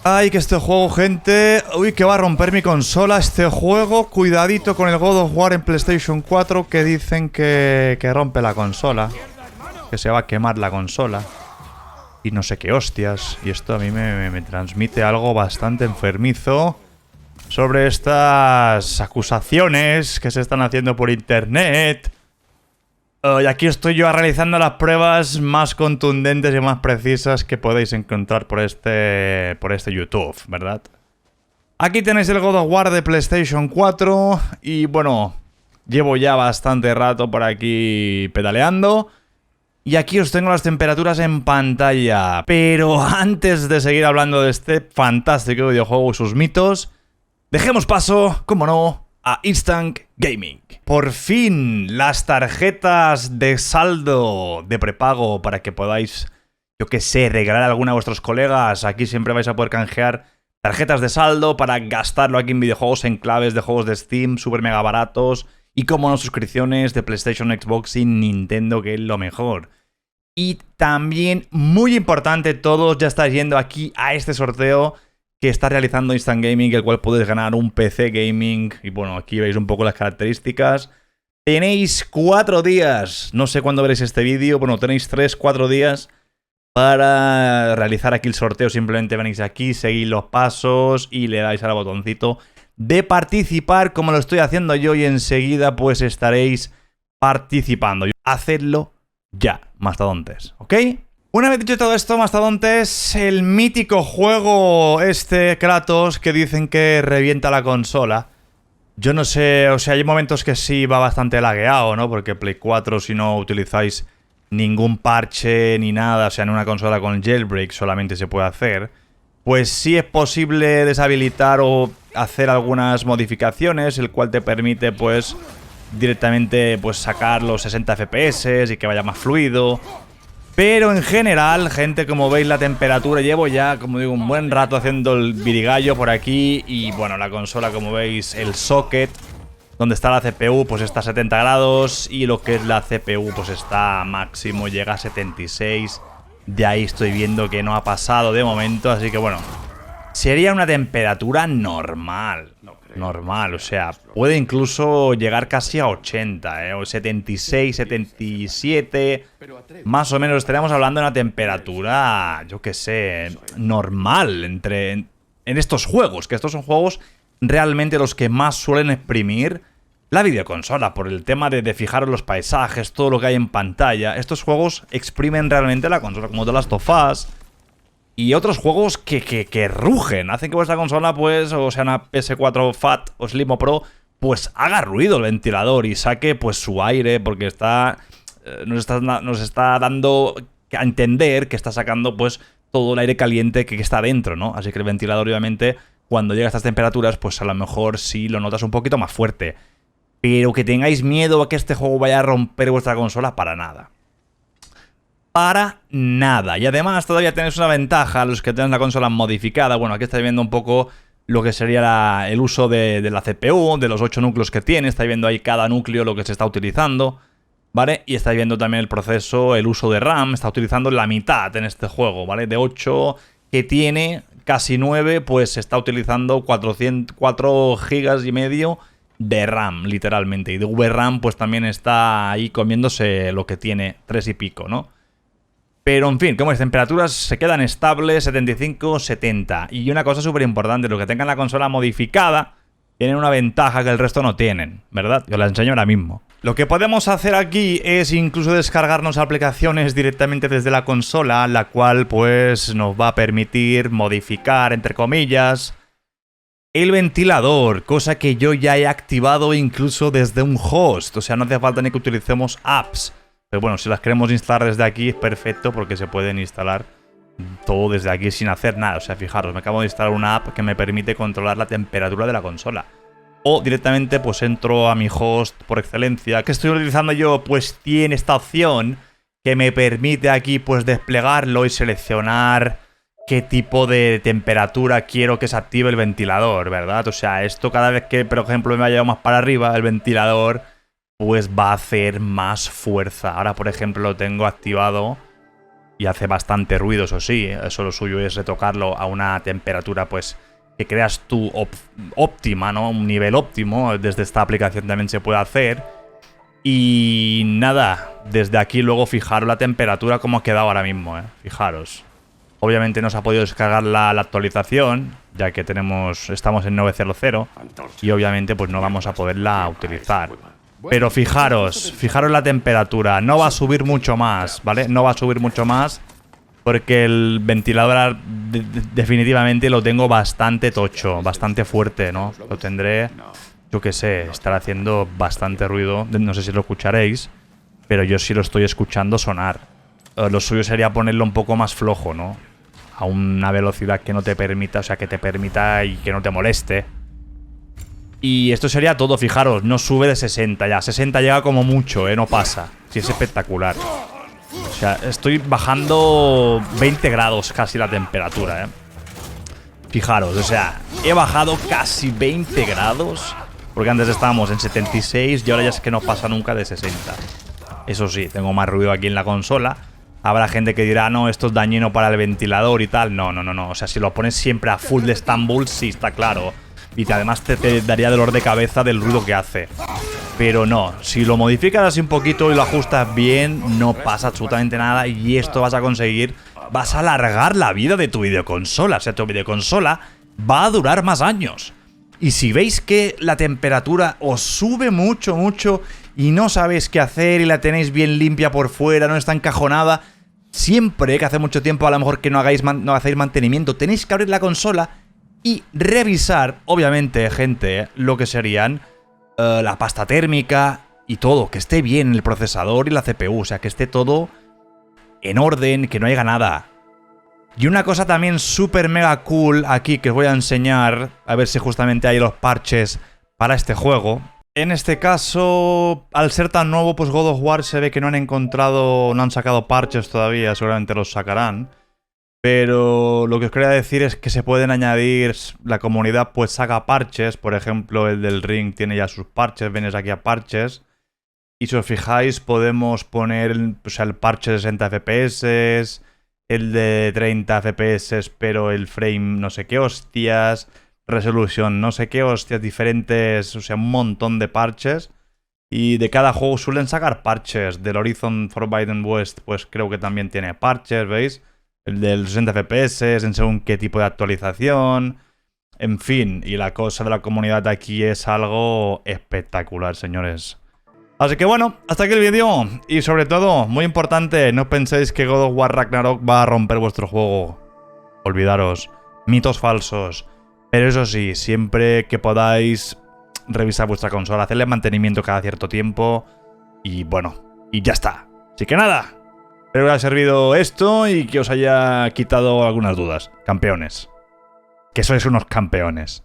Ay, que este juego, gente... Uy, que va a romper mi consola este juego. Cuidadito con el God of War en PlayStation 4, que dicen que rompe la consola. Que se va a quemar la consola. Y no sé qué hostias. Y esto a mí me transmite algo bastante enfermizo sobre estas acusaciones que se están haciendo por internet. Y aquí estoy yo realizando las pruebas más contundentes y más precisas que podéis encontrar por este YouTube, ¿verdad? Aquí tenéis el God of War de PlayStation 4 y bueno, llevo ya bastante rato por aquí pedaleando. Y aquí os tengo las temperaturas en pantalla. Pero antes de seguir hablando de este fantástico videojuego y sus mitos, dejemos paso, como no, a Instant Gaming. Por fin, las tarjetas de saldo de prepago para que podáis, yo que sé, regalar a alguno de vuestros colegas. Aquí siempre vais a poder canjear tarjetas de saldo para gastarlo aquí en videojuegos, en claves de juegos de Steam, súper mega baratos. Y como no, suscripciones de PlayStation, Xbox y Nintendo, que es lo mejor. Y también, muy importante, todos ya estáis yendo aquí a este sorteo que está realizando Instant Gaming, el cual podéis ganar un PC Gaming. Y bueno, aquí veis un poco las características. Tenéis 4 días, no sé cuándo veréis este vídeo, bueno, tenéis 3-4 días para realizar aquí el sorteo. Simplemente venís aquí, seguís los pasos y le dais al botoncito de participar, como lo estoy haciendo yo, y enseguida pues estaréis participando. Hacedlo ya, mastodontes, ¿ok? Una vez dicho todo esto, mastodontes, el mítico juego Kratos, que dicen que revienta la consola. Yo no sé, o sea, hay momentos que sí va bastante lagueado, ¿no? Porque Play 4, si no utilizáis ningún parche ni nada, o sea, en una consola con jailbreak solamente se puede hacer, pues sí es posible deshabilitar o hacer algunas modificaciones, el cual te permite, pues, directamente, pues, sacar los 60 FPS y que vaya más fluido. Pero en general, gente, como veis la temperatura, llevo ya, como digo, un buen rato haciendo el virigallo por aquí. Y bueno, la consola, como veis, el socket, donde está la CPU, pues está a 70 grados. Y lo que es la CPU, pues está a máximo, llega a 76. De ahí estoy viendo que no ha pasado de momento, así que bueno, sería una temperatura normal. Normal, o sea, puede incluso llegar casi a 80, o 76, 77, más o menos. Estaríamos hablando de una temperatura, yo qué sé, normal en estos juegos, que estos son juegos realmente los que más suelen exprimir la videoconsola, por el tema de fijaros los paisajes, todo lo que hay en pantalla. Estos juegos exprimen realmente la consola, como The Last of Us y otros juegos que rugen, hacen que vuestra consola, pues, o sea, una PS4 Fat o Slim o Pro, pues haga ruido el ventilador y saque, pues, su aire, porque nos está dando a entender que está sacando, pues, todo el aire caliente que está dentro, ¿no? Así que el ventilador, obviamente, cuando llega a estas temperaturas, pues a lo mejor sí lo notas un poquito más fuerte. Pero que tengáis miedo a que este juego vaya a romper vuestra consola, para nada. Para nada. Y además todavía tenéis una ventaja, los que tienen la consola modificada. Bueno, aquí estáis viendo un poco lo que sería el uso de la CPU, de los 8 núcleos que tiene. Estáis viendo ahí cada núcleo lo que se está utilizando, ¿vale? Y estáis viendo también el proceso, el uso de RAM. Está utilizando la mitad en este juego, ¿vale? De 8 que tiene, casi 9, pues se está utilizando 4 gigas y medio de RAM, literalmente. Y de VRAM, pues también está ahí comiéndose lo que tiene, 3 y pico, ¿no? Pero en fin, como las temperaturas se quedan estables, 75, 70. Y una cosa súper importante, los que tengan la consola modificada tienen una ventaja que el resto no tienen, ¿verdad? Yo la enseño ahora mismo. Lo que podemos hacer aquí es incluso descargarnos aplicaciones directamente desde la consola, la cual pues nos va a permitir modificar, entre comillas, el ventilador, cosa que yo ya he activado incluso desde un host. O sea, no hace falta ni que utilicemos apps. Pero bueno, si las queremos instalar desde aquí es perfecto, porque se pueden instalar todo desde aquí sin hacer nada. O sea, fijaros, me acabo de instalar una app que me permite controlar la temperatura de la consola. O directamente pues entro a mi host por excelencia, que estoy utilizando yo, pues tiene esta opción que me permite aquí pues desplegarlo y seleccionar qué tipo de temperatura quiero que se active el ventilador, ¿verdad? O sea, esto cada vez que, por ejemplo, me vaya más para arriba el ventilador, pues va a hacer más fuerza. Ahora, por ejemplo, lo tengo activado y hace bastante ruido, eso sí. Eso lo suyo es retocarlo a una temperatura, pues, que creas tú óptima, ¿no? Un nivel óptimo. Desde esta aplicación también se puede hacer. Y nada, desde aquí luego fijaros la temperatura como ha quedado ahora mismo, fijaros. Obviamente no se ha podido descargar la actualización, ya que estamos en 9.00 y obviamente pues no vamos a poderla utilizar. Pero fijaros la temperatura, no va a subir mucho más, ¿vale? No va a subir mucho más porque el ventilador definitivamente lo tengo bastante tocho, bastante fuerte, ¿no? Lo tendré, yo qué sé, estará haciendo bastante ruido, no sé si lo escucharéis, pero yo sí lo estoy escuchando sonar. Lo suyo sería ponerlo un poco más flojo, ¿no? A una velocidad que no te permita, o sea, que te permita y que no te moleste. Y esto sería todo, fijaros, no sube de 60 ya. 60 llega como mucho, no pasa. Sí, es espectacular. O sea, estoy bajando 20 grados casi la temperatura, Fijaros, o sea, he bajado casi 20 grados. Porque antes estábamos en 76 y ahora ya es que no pasa nunca de 60. Eso sí, tengo más ruido aquí en la consola. Habrá gente que dirá, no, esto es dañino para el ventilador y tal. No, no, no, no. O sea, si lo pones siempre a full de Estambul, sí, está claro. Y además te daría dolor de cabeza del ruido que hace. Pero no, si lo modificas así un poquito y lo ajustas bien, no pasa absolutamente nada. Y esto vas a conseguir, vas a alargar la vida de tu videoconsola. O sea, tu videoconsola va a durar más años. Y si veis que la temperatura os sube mucho, mucho y no sabéis qué hacer y la tenéis bien limpia por fuera, no está encajonada, siempre, que hace mucho tiempo a lo mejor que no hacéis mantenimiento, tenéis que abrir la consola y revisar, obviamente, gente, lo que serían la pasta térmica y todo, que esté bien el procesador y la CPU, o sea, que esté todo en orden, que no haya nada. Y una cosa también súper mega cool aquí que os voy a enseñar, a ver si justamente hay los parches para este juego. En este caso, al ser tan nuevo, pues God of War se ve que no han sacado parches todavía, seguramente los sacarán. Pero lo que os quería decir es que se pueden añadir, la comunidad pues saca parches, por ejemplo el del Ring tiene ya sus parches, venéis aquí a parches. Y si os fijáis podemos poner el parche de 60 FPS, el de 30 FPS pero el frame no sé qué hostias, resolución no sé qué hostias, diferentes, o sea, un montón de parches. Y de cada juego suelen sacar parches. Del Horizon Forbidden West pues creo que también tiene parches, ¿veis? El del 60 FPS, en según qué tipo de actualización. En fin, y la cosa de la comunidad aquí es algo espectacular, señores. Así que bueno, hasta aquí el vídeo. Y sobre todo, muy importante, no penséis que God of War Ragnarok va a romper vuestro juego. Olvidaros. Mitos falsos. Pero eso sí, siempre que podáis revisar vuestra consola, hacerle mantenimiento cada cierto tiempo. Y bueno, y ya está. Así que nada. Espero que os haya servido esto y que os haya quitado algunas dudas. Campeones. Que sois unos campeones.